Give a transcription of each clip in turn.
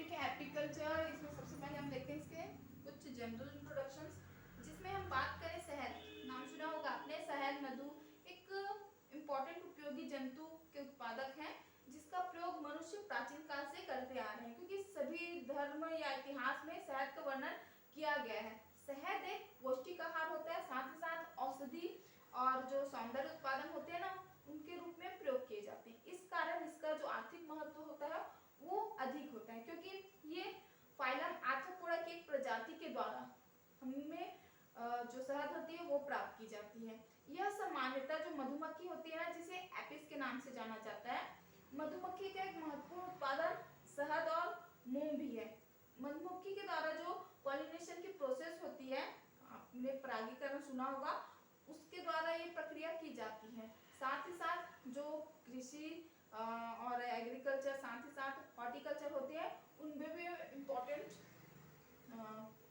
Topic है apiculture. इसमें सबसे पहले हम देखते हैं इसके कुछ जनरल इंट्रोडक्शंस, जिसमें हम बात करें शहद। नाम सुना होगा आपने, शहद मधु एक इम्पॉर्टेंट उपयोगी जंतु के उत्पादक हैं, जिसका प्रयोग मनुष्य प्राचीन काल से करते आ रहे हैं, क्योंकि सभी धर्म या इतिहास में शहद का वर्णन किया गया है। शहद एक पौष्टिक आहार होता है, साथ ही साथ औषधि और जो सौंदर्य उत्पादन होते हैं ना, उनके रूप में प्रयोग किए जाते हैं। इस कारण इसका जो आर्थिक महत्व होता है वो अधिक होता है, क्योंकि ये फाइलम आर्थ्रोपोडा की एक प्रजाति के द्वारा हमें जो शहद होती है वो प्राप्त की जाती है। यह सामान्यतः जो मधुमक्खी होती है ना, जिसे एपिस के नाम से जाना जाता है, मधुमक्खी का एक महत्वपूर्ण उत्पादन शहद और मोम भी है। मधुमक्खी के द्वारा जो पॉलिनेशन की प्रोसेस होती है, आपने परागीकरण सुना होगा, उसके द्वारा ये प्रक्रिया की जाती है। साथ ही साथ जो कृषि और एग्रीकल्चर, साथ ही साथ हॉर्टिकल्चर होते हैं, उनमें भी इम्पोर्टेंट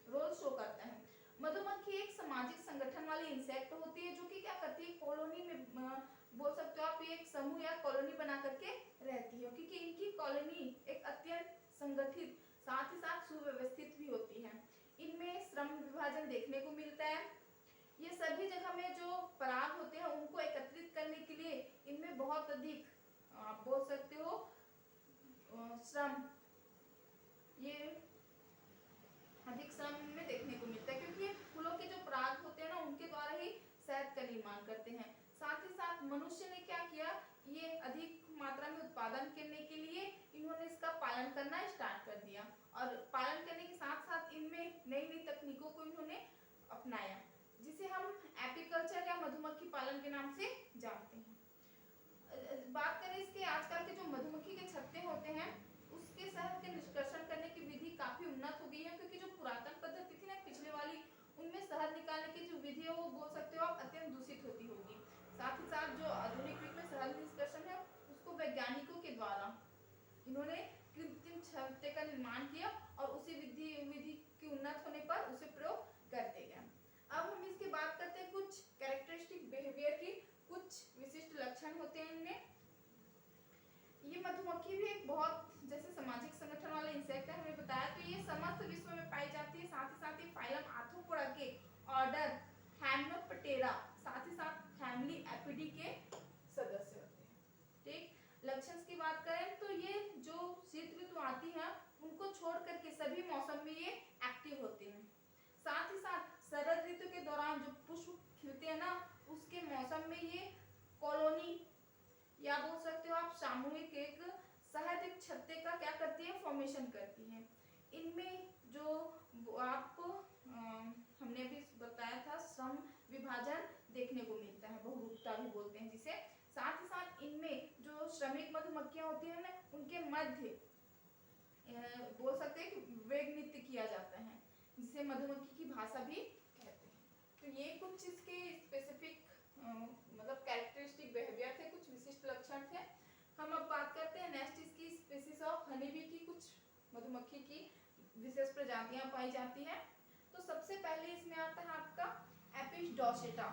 रोल शो करता है। मधुमक्खी एक सामाजिक संगठन वाली इंसेक्ट होती है, जो कि क्या करती है, कॉलोनी में बोल सकते हो आप, ये एक समूह या कॉलोनी बना करके रहती है, क्योंकि इनकी कॉलोनी एक अत्यंत संगठित, साथ ही साथ सुव्यवस्थित भी होती है। इनमें श्रम विभाजन देखने को मिलता है। ये सभी जगह में जो पराग होते हैं उनको एकत्रित करने के लिए इनमें बहुत अधिक, आप बोल सकते हो, श्रम, ये अधिक श्रम में देखने को मिलता है, क्योंकि ये फूलों के जो पराग होते हैं ना, उनके द्वारा ही शहद का निर्माण करते हैं। साथ ही साथ मनुष्य ने क्या किया, ये अधिक मात्रा में उत्पादन करने के लिए इन्होंने इसका पालन करना स्टार्ट कर दिया, और पालन करने के साथ साथ इनमें नई नई तकनीकों को इन्होंने अपनाया, जिसे हम एपीकल्चर या मधुमक्खी पालन के नाम से जानते हैं। बात करें इसके आजकल के जो मधुमक्खी के छत्ते होते हैं, उसके शहद के निष्कर्षण करने की विधि काफी उन्नत हो गई है, क्योंकि जो पुरातन पद्धति थी ना पिछले वाली, उनमें शहद निकालने की जो विधि है वो बोल सकते हो आप अत्यंत दूषित होती होगी। साथ ही साथ जो आधुनिक युग में शहद निष्कर्षण है, उसको वैज्ञानिकों के द्वारा इन्होंने कृत्रिम छत्ते का निर्माण किया, और उसी विधि के उन्नत होने पर उसे प्रयोग करते गए। अब हम इसकी बात करते हैं कुछ कैरेक्टरिस्टिक बिहेवियर की, कुछ विशिष्ट लक्षण होते हैं इनमें। ये मधुमक्खी भी एक बहुत जैसे सामाजिक संगठन वाला इंसेक्ट है, हमें बताया, तो ये समस्त विश्व में पाई जाती है। साथ ही साथ ये फाइलम आर्थ्रोपोडा के ऑर्डर हाइमेनोप्टेरा, साथ ही साथ फैमिली एपिडी के सदस्य होते हैं। ठीक, लक्षण की बात करें तो ये जो शीत ऋतु आती है उनको छोड़ करके सभी मौसम में ये एक्टिव होते हैं। साथ ही साथ शरद ऋतु के दौरान जो पुष्प खिलते हैं ना, उसके मौसम में ये कॉलोनी या बोल सकते हो आप सामूहिक एक शहद एक छत्ते का क्या करती है, फॉर्मेशन करती है। इनमें जो आप हमने भी बताया था, श्रम विभाजन देखने को मिलता है, बहुरूपता भी बोलते हैं जिसे। साथ ही साथ इनमें जो श्रमिक मधुमक्खियां होती है ना, उनके मध्य बोल सकते हैं कि वेग नृत्य किया जाता है, जिसे मधुमक्खी की भाषा भी कहते हैं। तो ये कुछ इसके स्पेसिफिक मतलब कैरेक्टरिस्टिक बिहेवियर थे, कुछ विशिष्ट लक्षण थे। हम अब बात करते हैं नेक्स्ट इसकी स्पीसीज ऑफ हनी बी की, कुछ मधुमक्खी की विशेष प्रजातियां पाई जाती हैं। तो सबसे पहले इसमें आता है आपका एपिस डॉर्सेटा,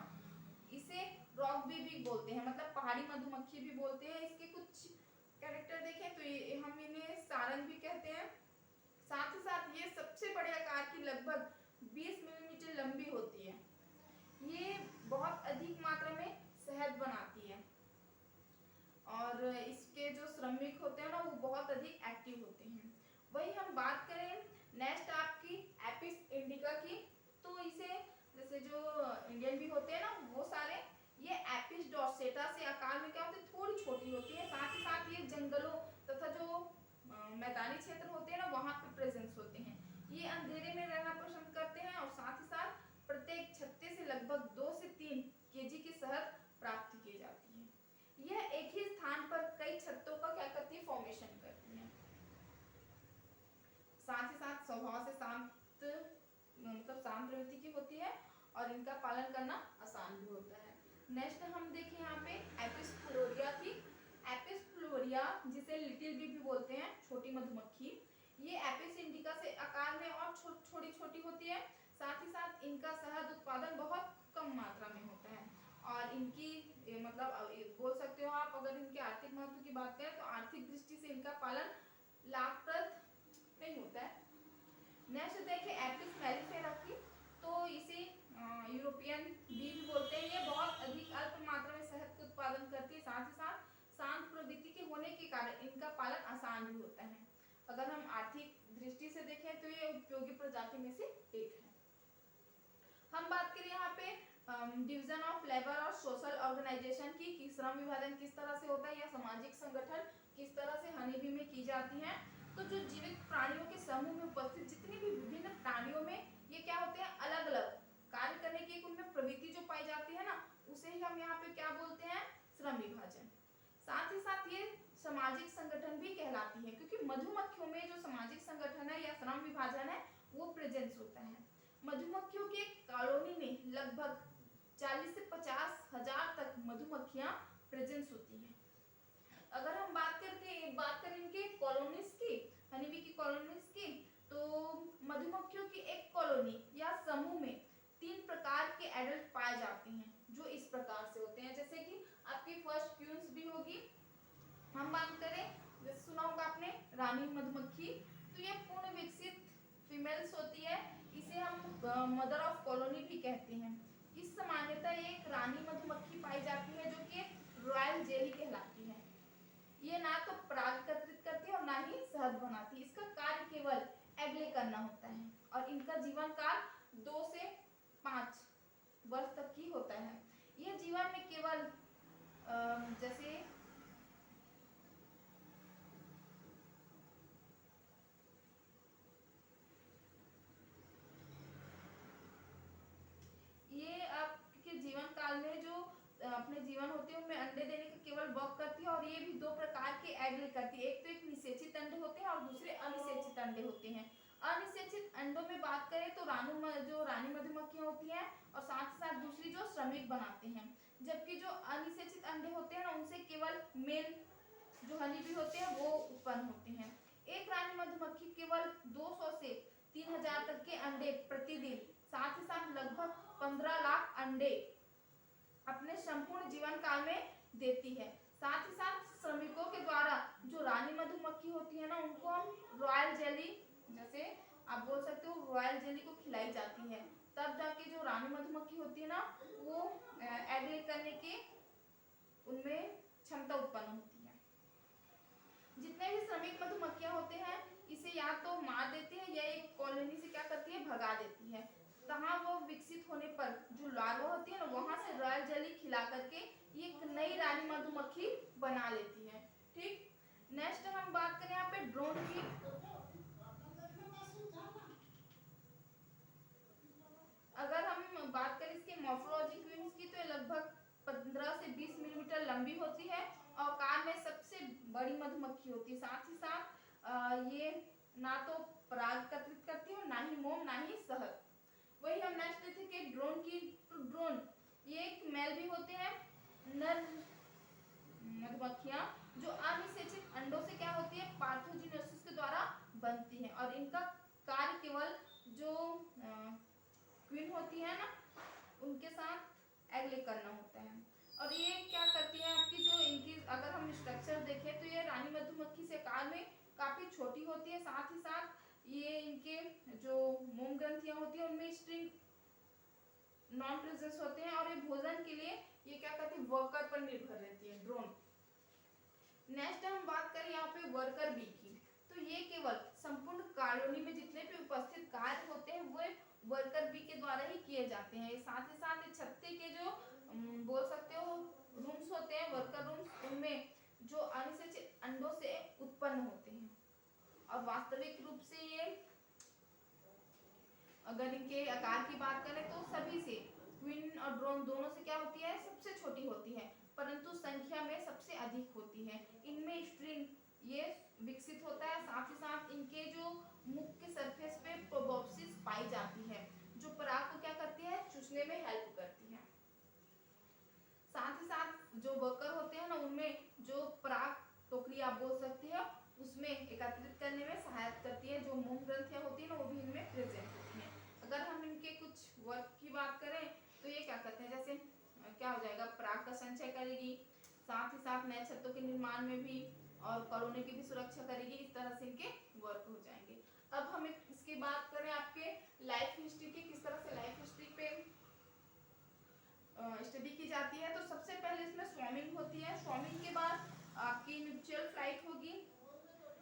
इसे रॉक बी भी बोलते हैं, मतलब पहाड़ी मधुमक्खी भी बोलते हैं। इसके कुछ कैरेक्टर देखें तो ये हम इन्हें सारंग भी कहते हैं। साथ ही साथ ये सबसे बड़े आकार की लगभग 20 मिलीमीटर लंबी होती है। ये बहुत अधिक मात्रा में शहद बनाती है, और इसके जो श्रमिक होते हैं ना, वो बहुत अधिक एक्टिव होते हैं। वही हम बात करें नेक्स्ट आपकी एपिस इंडिका की, तो इसे जैसे जो इंडियन भी होते हैं ना, वो सारे ये एपिस डॉर्सेटा से आकार में क्या होते हैं, थोड़ी छोटी होती है। साथ ही साथ ये जंगलों तथा जो मैदानी क्षेत्र होते हैं ना, वहां पे प्रेजेंस होते हैं। ये अंधेरे में रहना पसंद करते हैं, और साथ ही साथ प्रत्येक छत्ते से लगभग 2 से 3 केजी की शहद प्राप्त की जाती है। यह एक ही स्थान पर कई छत्तों का क्या करती है, फॉर्मेशन करती है। साथ ही साथ स्वभाव से शांत, मतलब शांत प्रवृत्ति की होती है, और इनका पालन करना आसान भी होता है। नेक्स्ट हम देखें यहाँ पे एपिस फ्लोरिया की। एपिस फ्लोरिया, जिसे लिटिल बी भी बोलते हैं, छोटी मधुमक्खी, ये एपिस इंडिका से आकार में और छोटी छोटी होती है। साथ ही साथ इनका शहद उत्पादन बहुत कम मात्रा में होता है, और इनकी मतलब बोल सकते हो आप, अगर इनके आर्थिक महत्व की बात करें तो आर्थिक दृष्टि से इनका पालन लाभप्रद नहीं नेक्स्ट देखिए एपिस मेलिफेरा की, तो इसे यूरोपियन बी भी बोलते हैं। ये बहुत अधिक अल्प मात्रा में शहद का उत्पादन करती है, साथ ही साथ शांत प्रवृत्ति के होने के कारण इनका पालन आसान भी होता है। अगर हम आर्थिक दृष्टि से देखें तो ये उपयोगी प्रजाति में से एक है। हम बात करें यहाँ पे डिवीजन ऑफ लेबर और सोशल ऑर्गेनाइजेशन की, कि श्रम विभाजन किस तरह से होता है या सामाजिक संगठन किस तरह से हनी बी में की जाती है। तो जो जीवित प्राणियों के समूह में उपस्थित जितने भी विभिन्न प्राणियों में ये क्या होते हैं, अलग अलग कार्य करने की एक उनमें प्रवृत्ति जो पाई जाती है ना, उसे ही हम यहाँ पे क्या बोलते हैं, श्रम विभाजन। साथ ही साथ ये सामाजिक संगठन भी कहलाती है, क्योंकि मधुमक्खियों में जो सामाजिक संगठन है या श्रम विभाजन है वो प्रेजेंस होता है। मधुमक्खियों की एक कॉलोनी में लगभग 40 से 50 हजार तक मधुमक्खियां प्रेजेंस होती हैं। अगर हम बात करें इनके कॉलोनीज की, हनी बी की कॉलोनीज की, तो मधुमक्खियों की एक कॉलोनी या समूह में 3 प्रकार के एडल्ट पाए जाते हैं, जो इस प्रकार से होते हैं। जैसे कि आपकी फर्स्ट क्वींस भी होगी, हम बात करें जैसे सुना होगा आपने रानी मधुमक्खी, तो ये पूर्ण विकसित फीमेल्स होती है, इसे हम मदर ऑफ कॉलोनी भी कहते हैं। इस सामान्यतः एक रानी मधुमक्खी पाई जाती है जो कि रॉयल जेली कहलाती है। ये ना तो पराग एकत्रित करती है और ना ही शहद बनाती है। इसका कार्य केवल एग करना होता है और इनका जीवन काल 2 से 5 वर्ष तक की होता है। यह जीवन में केवल जैसे ये आपके जीवन काल में जो अपने जीवन होते हैं उनमें अंडे देने का केवल वर्क करती है, और ये भी 2 प्रकार के एग ले करती है। एक तो एक निषेचित अंडे होते हैं और दूसरे अनिषेचित अंडे होते हैं। अनिषेचित अंडों में बात करें तो जो रानी मधुमक्खियां होती हैं और साथ ही साथ दूसरी जो श्रमिक बनाते हैं, जबकि जो अनिषेचित अंडे होते हैं ना उनसे केवल मेल जो हनी बी होते हैं वो उत्पन्न होते हैं। एक रानी मधुमक्खी केवल 200 से 3000 तक के अंडे प्रतिदिन, साथ ही साथ लगभग 15 लाख अंडे अपने संपूर्ण जीवन काल में देती है। साथ ही साथ श्रमिकों के द्वारा जो रानी मधुमक्खी होती है ना उनको हम रॉयल जेली, जैसे आप बोल सकते हो रॉयल जेली को खिलाई जाती है, तब जाके जो रानी मधुमक्खी होती है ना वो एग ले करने की उनमें क्षमता उत्पन्न होती है। जितने भी श्रमिक मधुमक्खियां होते हैं इसे या तो मार देती है या एक कॉलोनी से क्या करती है, भगा देती है। तहाँ वो विकसित होने पर जो लार्वा होती है ना वहां से रॉयल जेली खिला करके एक नई रानी मधुमक्खी बना लेती है। ठीक, नेक्स्ट हम बात करें यहाँ पे ड्रोन की। अगर हम बात करें इसके मॉर्फोलॉजी क्वींस की, तो ये लगभग 15 से 20 मिलीमीटर लंबी होती है और कार में सबसे बड़ी मधुमक्खी होती है। साथ ही साथ ये ना तो पराग एकत्रित करती है और ना ही मोम ना ही शहद। वही हम नेक्स्ट देखे कि ड्रोन की, तो ड्रोन ये एक मेल भी होते हैं, नर मधुमक्खियां जो अनिषेचित अंडों से क्या होती है, पार्थोजिनोसिस के द्वारा बनती है, और इनका कार्य केवल जो क्वीन होती है ना उनके साथ एग ले करना होता है। और ये क्या करती है आपकी, जो इनकी अगर हम स्ट्रक्चर देखें तो ये रानी मधुमक्खी से आकार में काफी छोटी होती है। साथ ही साथ ये इनके जो मोम ग्रंथियां होती है उनमें स्ट्रिंग नॉन प्रेजेंस होते हैं, और ये भोजन के लिए ये क्या करती है, वर्कर पर निर्भर रहती है ड्रोन। नेक्स्ट हम बात करें यहाँ पे वर्कर बी की, तो ये केवल संपूर्ण कॉलोनी में जितने भी उपस्थित कार्य होते हैं वो वर्कर बी के द्वारा ही किए जाते हैं। साथ ही साथ छत्ते के जो बोल सकते हो रूम्स होते हैं, वर्कर रूम्स, उनमें जो अनिषेचित अंडों से उत्पन्न होते हैं। और वास्तविक रूप से ये अगर इनके आकार की बात करें तो सभी से क्वीन और ड्रोन दोनों से क्या होती है, सबसे छोटी होती है, परंतु संख्या में सबसे अधिक होती है। इनमें स्ट्रिंग ये विकसित होता है। साथ ही साथ इनके जो मुख के सरफेस पे प्रोबॉप्सिस पाई जाती है जो पराग को क्या करती है, चूसने में हेल्प करती है। साथ ही साथ जो वर्कर होते हैं ना उनमें जो पराग टोकरी आप बोल सकते हो उसमें एकत्रित करने में सहायता करती है। जो मोम ग्रंथियां होती है ना वो भी इनमें प्रेजेंट होती हैं। अगर हम इनके कुछ वर्क की बात करें तो ये क्या करते हैं, जैसे क्या हो जाएगा, पराग का संचय करेगी, साथ ही साथ नए छत्तों के निर्माण में भी और कॉलोनी की भी सुरक्षा करेगी। इस तरह से इनके वर्क हो जाएंगे। अब हम इसकी बात करें लाइफ हिस्ट्री की, किस तरह से लाइफ हिस्ट्री पे स्टडी की जाती है। तो सबसे पहले इसमें स्वॉर्मिंग होती है, स्वॉर्मिंग के बाद आपकी न्यूक्लियर फ्लाइट होगी,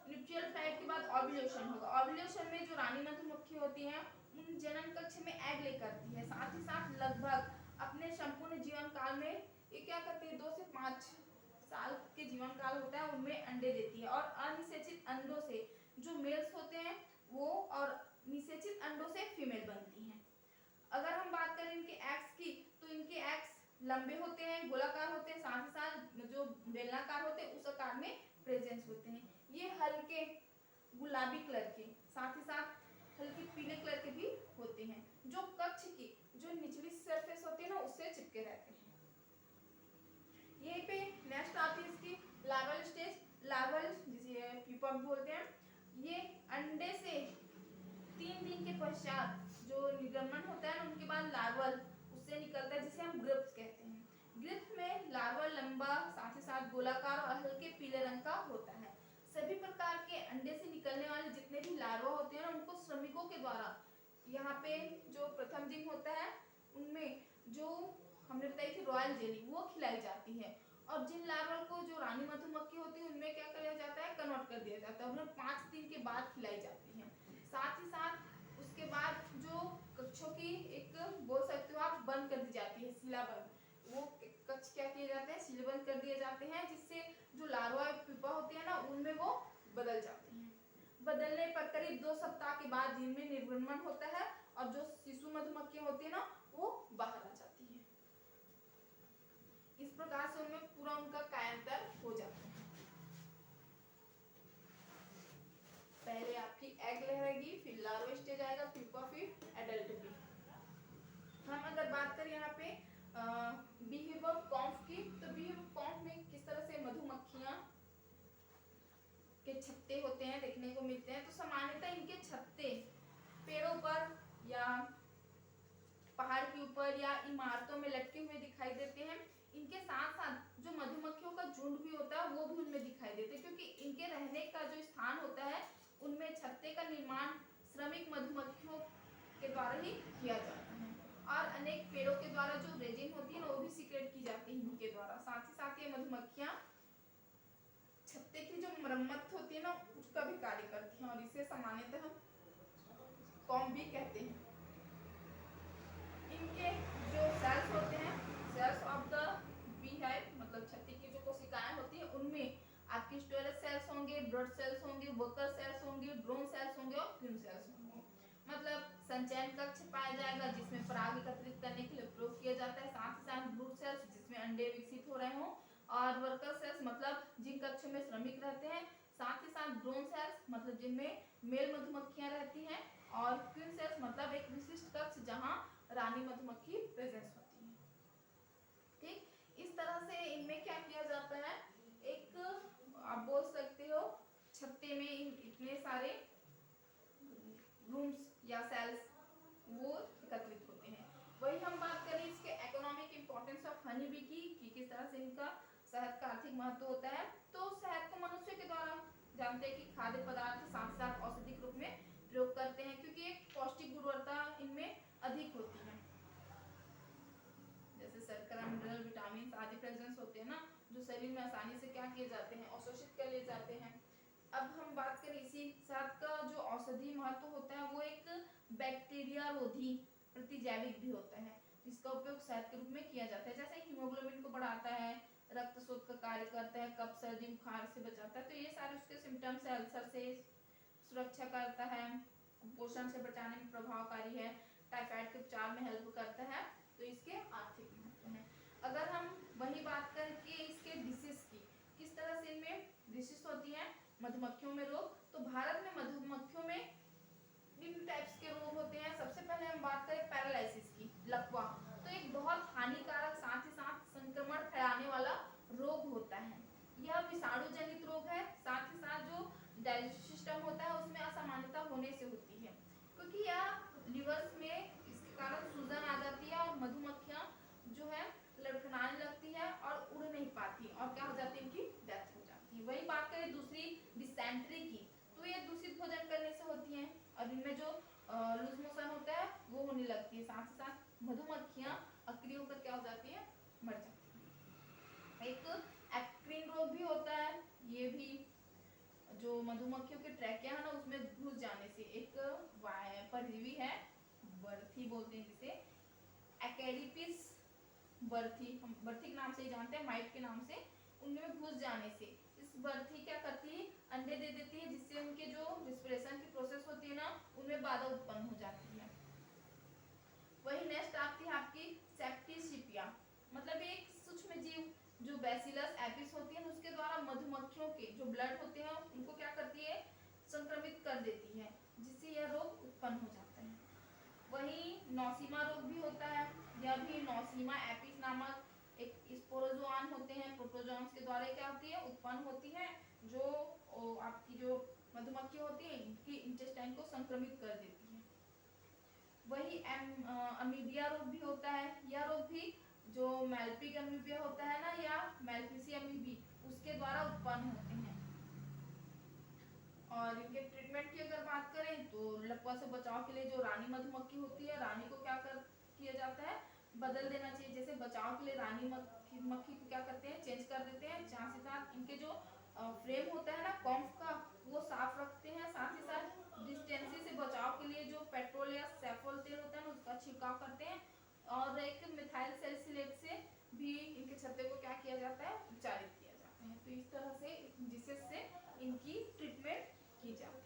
न्यूक्लियर फ्लाइट के बाद ओव्यूलेशन होगा। ओव्यूलेशन में जो रानी मधुमक्खी होती है उन जनन कक्ष में एग ले करती है, साथ ही साथ लगभग अपने संपूर्ण जीवन काल में ये क्या करती है, 2 से 5 साल के जीवन काल होता है उनमें अंडे देती है। और अनिषेचित अंडों से जो मेल्स होते हैं वो और निषेचित अंडों से फीमेल बनती हैं। अगर हम बात करें इनके एग्स की, तो इनके एग्स लंबे होते हैं, गोलाकार होते हैं, साथ ही साथ जो बेलनाकार होते हैं उस आकार में प्रेजेंस होते हैं। ये हल्के गुलाबी कलर के, साथ ही साथ हल्के पीले कलर के भी होते हैं, जो कक्ष की जो निचली सरफेस होती है ना उससे चिपके रहते हैं। यहीं पे नेक्स्ट आती है इसकी लार्वल स्टेज, लार्वल जिसे प्यूपा भी बोलते हैं। ये अंडे से 3 दिन के पश्चात जो निर्गमन होता है उनके बाद लार्वल उससे निकलता है जिसे हम ग्रिप्स कहते हैं। ग्रिप्स में लार्वल लंबा, साथ ही साथ गोलाकार और हल्के पीले रंग का होता है। सभी प्रकार के अंडे से निकलने वाले जितने भी लार्वा होते हैं उनको श्रमिकों के द्वारा यहाँ पे जो प्रथम दिन होता है उनमें जो हमने बताई थी रॉयल जेली वो खिलाई जाती है। और जिन लार्वा को जो रानी मधुमक्खी होती है उनमें क्या किया जाता है, कन्वर्ट कर दिया जाता है, उन्हें 5 दिन के बाद खिलाई जाती है। साथ ही साथ उसके बाद जो कक्षों की एक बोल सकते हो आप बंद कर दी जाती है, सीलाबंद, वो कक्ष क्या किए जाते हैं, सीलबंद कर दिए जाते हैं, जिससे जो लार्वा प्यूपा होती है ना उनमें वो बदल जाते हैं। बदलने पर करीब 2 सप्ताह के बाद जिनमें निर्गमन होता है और जो शिशु मधुमक्खियां होती है ना वो बाहर आ जाती है। इस प्रकार से उनमें पूरा उनका कायांतर हो जाता है। पहले आपकी एग लहरेगी, फिर लार्वा स्टेज आएगा, प्यूपा, फिर एडल्ट बी। हम अगर बात करें यहाँ पे बीहिव ऑफ कॉम्फ की, तो बीहिव ऑफ कॉम्फ में किस तरह से मधुमक्खियां के छत्ते होते हैं देखने को मिलते हैं। तो सामान्यतः इनके छत्ते पेड़ों पर या पहाड़ के ऊपर या इमारतों में लटके हुए दिखाई देते हैं। इनके साथ साथ जो मधुमक्खियों का झुंड भी होता है वो भी उनमें दिखाई देते हैं, क्योंकि इनके रहने का जो स्थान होता है उनमें छत्ते का निर्माण श्रमिक मधुमक्खियों के द्वारा ही किया जाता है। और अनेक पेड़ों के द्वारा जो रेजिन होती है ना वो भी सीक्रेट की जाती है इनके द्वारा। साथ ही साथ ये मधुमक्खियां छत्ते की जो मरम्मत होती है ना उसका भी कार्य करती हैं, और इसे सामान्यतः हम कॉम्ब भी कहते हैं। इनके जो सेल्स होते हैं, cells of the beehive, मतलब छत्ते की जो कोशिकाएं होती हैं उनमें आपके स्टोरेज सेल्स होंगे, ब्लड सेल्स होंगे, वर्कर सेल्स होंगे, ड्रोन सेल्स होंगे और क्वीन सेल्स होंगे। मतलब संचयन कक्ष पाया जाएगा जिसमें पराग एकत्रित करने के लिए प्रयोग किया जाता है, साथ ही साथ ब्रूड सेल्स जिसमें अंडे विकसित हो रहे हों, और वर्कर सेल्स मतलब जिन कक्षों में श्रमिक रहते हैं, साथ ही साथ ड्रोन सेल्स मतलब जिनमें मेल मधुमक्खियां रहती हैं, और क्वीन सेल्स मतलब एक विशिष्ट कक्ष जहां रानी मधुमक्खी प्रेजेंस होती है। ठीक, इस तरह से इनमें क्या किया जाता है, एक आप बोल सकते हो छत्ते में इतने सारे रूम्स या सेल्स वो एकत्रित होते हैं। वही हम बात करें इसके economic importance of honey bee की, कि किस तरह से इनका शहद का आर्थिक महत्व होता है। तो शहद को मनुष्य के द्वारा जानते हैं कि खाद्य पदार्थ साथ साथ औषधि रूप में प्रयोग करते हैं, क्योंकि एक पौष्टिक गुणवत्ता इनमें अधिक होती है। जैसे शर्करा, मिनरल, विटामिन आदि प्रेजेंस होते हैं ना, जो शरीर में आसानी से क्या किए जाते हैं, अवशोषित कर लिए जाते हैं। अब हम बात करें इसी शहद का जो औषधि महत्व होता है वो एक बैक्टीरिया रोधी प्रतिजैविक भी होता है, जिसका उपयोग शहद के रूप में किया जाता है। जैसे हीमोग्लोबिन को बढ़ाता है, रक्त शोध का कार्य करता है, कफ, सर्दी, बुखार से बचाता है। तो ये सारे उसके सिम्टम्स है। अल्सर से सुरक्षा करता है, कुपोषण से बचाने में प्रभावकारी है, टाइफाइड के उपचार में हेल्प करता है। तो इसके आर्थिक महत्व है। अगर हम वही बात करें कि इसके डिसीज की, किस तरह से इनमें डिसीज होती है मधुमक्खियों में रोग, तो भारत में मधुमक्खियों में विभिन्न टाइप्स के रोग होते हैं। सबसे पहले हम बात करें पैरालिसिस की, लकवा। तो एक बहुत हानिकारक साथ ही साथ संक्रमण फैलाने वाला रोग होता है। यह विषाणु जनित रोग है, साथ ही साथ जो डाइजेस्टिव सिस्टम होता है उसमें असामान्यता होने से होती है, क्योंकि यह लिवर्स में इसके कारण सूजन आ जाती है और मधुमक्खियां जो है लड़खड़ाने लगती है और उड़ नहीं पाती, और क्या हो जाती है, इनकी डेथ हो जाती है। वही बात करें दूसरी डिसेंट्री की, तो ये दूषित भोजन करने से होती है, और इनमें जो लूज मोशन होता है वो होने लगती है, साथ ही साथ मधुमक्खियां अक्रिय होकर क्या हो जाती है, मर जाती है। एक एक्रिन रोग भी होता है, ये भी जो मधुमक्खियों के ट्रैकिया है ना उसमें घुस जाने से, एक परजीवी है, बर्थी बोलते हैं जिसे, एक्एडिपिस बर्थी, हम बर्थी के नाम से ही जानते हैं, माइट के नाम से, उनमें घुस जाने से इस बर्थी क्या करती है, अंडे दे देती है, जिससे उनके जो रिस्पिरेशन की प्रोसेस होती है ना उनमें बाधा उत्पन्न हो जाती है। वही नेक्स्ट आती है आपकी सेप्टिसिपिया, मतलब एक सूक्ष्म जीव जो बैसिलस एपिस होती है उसके द्वारा मधुमक्खियों के जो ब्लड होते हैं उनको क्या करती है, संक्रमित कर देती है, जिससे यह रोग उत्पन्न हो जाता है। वही नौसीमा रोग भी होता है, यह भी नौसीमा एपिस नामक एक स्पोरोजोआन होते हैं, प्रोटोजोन्स के द्वारा क्या होती है, उत्पन्न होती है, जो आपकी जो मधुमक्खी होती है इनकी इंटेस्टाइन को संक्रमित कर देती है। वही अमीबिया रोग भी होता है, यह रोग भी जो मैल्पिक अमीबिया होता है ना या मैल्पिसी अमीबी उसके द्वारा उत्पन्न होते हैं। और इनके ट्रीटमेंट की अगर बात करें तो लकवा से बचाव के लिए जो रानी मधुमक्खी होती है, रानी को क्या किया जाता है, बदल देना चाहिए। जैसे बचाव के लिए रानी मक्खी को क्या करते हैं, चेंज कर देते हैं, साथ ही साथ इनके जो फ्रेम होता है ना कॉम्फ का वो साफ रखते हैं, साथ ही साथ डिस्टेंसी से बचाव के लिए जो पेट्रोल या सैफोल तेल होता है ना उसका छिड़काव करते हैं, और एक मिथाइल सैलिसिलेट से भी इनके छत्ते को क्या किया जाता है, उपचारित किया जाता है। तो इस तरह से जिससे इनकी ट्रीटमेंट की जाती है।